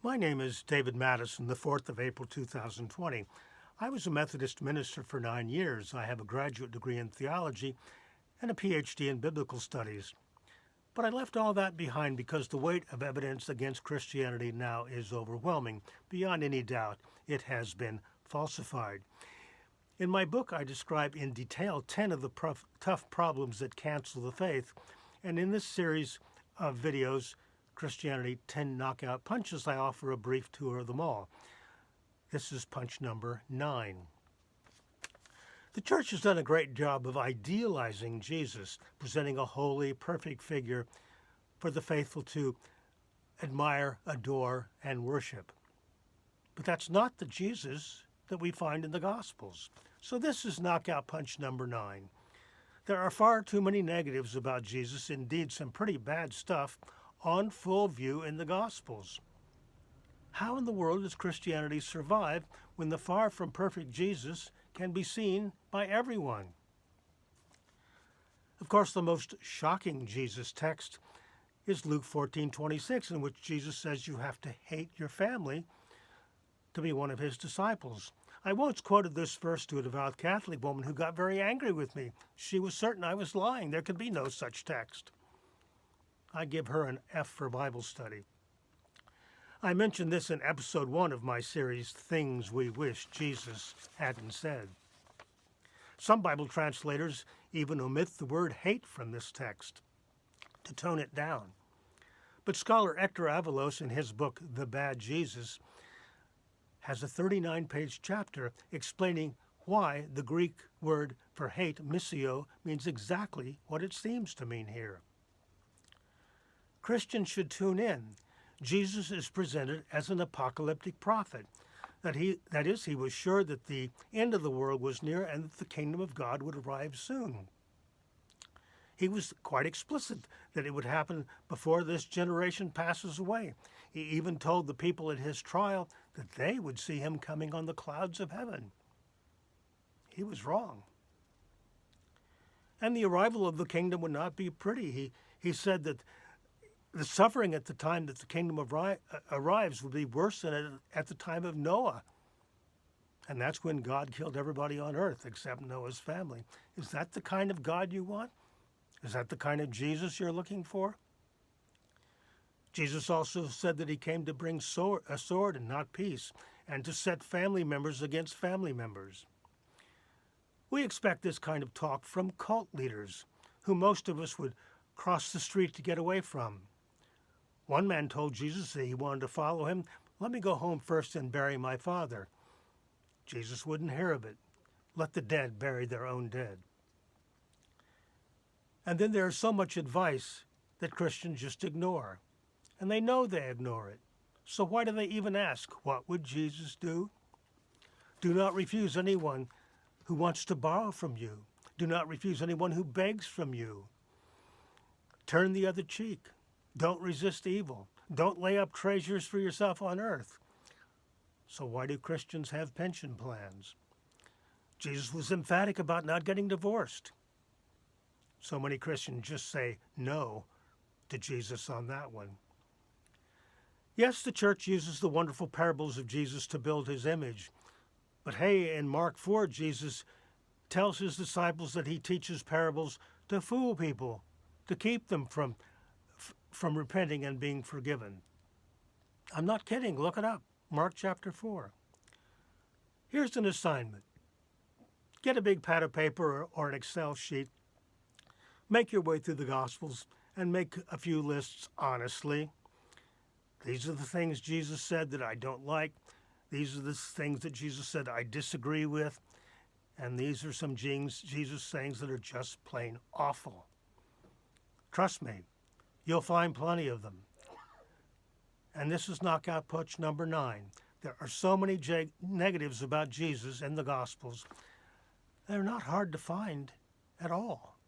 My name is David Madison, the 4th of April 2020. I was a Methodist minister for 9 years. I have a graduate degree in theology and a PhD in biblical studies. But I left all that behind because the weight of evidence against Christianity now is overwhelming. Beyond any doubt, it has been falsified. In my book, I describe in detail 10 of the tough problems that cancel the faith. And in this series of videos, Christianity 10 Knockout Punches, I offer a brief tour of them all. This is punch number 9. The church has done a great job of idealizing Jesus, presenting a holy, perfect figure for the faithful to admire, adore, and worship. But that's not the Jesus that we find in the Gospels. So this is knockout punch number 9. There are far too many negatives about Jesus, indeed some pretty bad stuff, on full view in the Gospels. How in the world does Christianity survive when the far from perfect Jesus can be seen by everyone? Of course, the most shocking Jesus text is Luke 14:26, in which Jesus says you have to hate your family to be one of his disciples. I once quoted this verse to a devout Catholic woman who got very angry with me. She was certain I was lying. There could be no such text. I give her an F for Bible study. I mentioned this in episode 1 of my series, Things We Wish Jesus Hadn't Said. Some Bible translators even omit the word hate from this text to tone it down. But scholar Hector Avalos, in his book, The Bad Jesus, has a 39-page chapter explaining why the Greek word for hate, misio, means exactly what it seems to mean here. Christians should tune in. Jesus is presented as an apocalyptic prophet. That is, he was sure that the end of the world was near and that the kingdom of God would arrive soon. He was quite explicit that it would happen before this generation passes away. He even told the people at his trial that they would see him coming on the clouds of heaven. He was wrong. And the arrival of the kingdom would not be pretty. He said that the suffering at the time that the kingdom arrives would be worse than at the time of Noah. And that's when God killed everybody on earth except Noah's family. Is that the kind of God you want? Is that the kind of Jesus you're looking for? Jesus also said that he came to bring a sword and not peace, and to set family members against family members. We expect this kind of talk from cult leaders, who most of us would cross the street to get away from. One man told Jesus that he wanted to follow him. Let me go home first and bury my father. Jesus wouldn't hear of it. Let the dead bury their own dead. And then there is so much advice that Christians just ignore. And they know they ignore it. So why do they even ask, what would Jesus do? Do not refuse anyone who wants to borrow from you. Do not refuse anyone who begs from you. Turn the other cheek. Don't resist evil. Don't lay up treasures for yourself on earth. So why do Christians have pension plans? Jesus was emphatic about not getting divorced. So many Christians just say no to Jesus on that one. Yes, the church uses the wonderful parables of Jesus to build his image. But hey, in Mark 4, Jesus tells his disciples that he teaches parables to fool people, to keep them from repenting and being forgiven. I'm not kidding. Look it up. Mark chapter 4. Here's an assignment. Get a big pad of paper or an Excel sheet. Make your way through the Gospels and make a few lists honestly. These are the things Jesus said that I don't like. These are the things that Jesus said I disagree with. And these are some Jesus sayings that are just plain awful. Trust me. You'll find plenty of them. And this is knockout punch number 9. There are so many negatives about Jesus in the Gospels. They're not hard to find at all.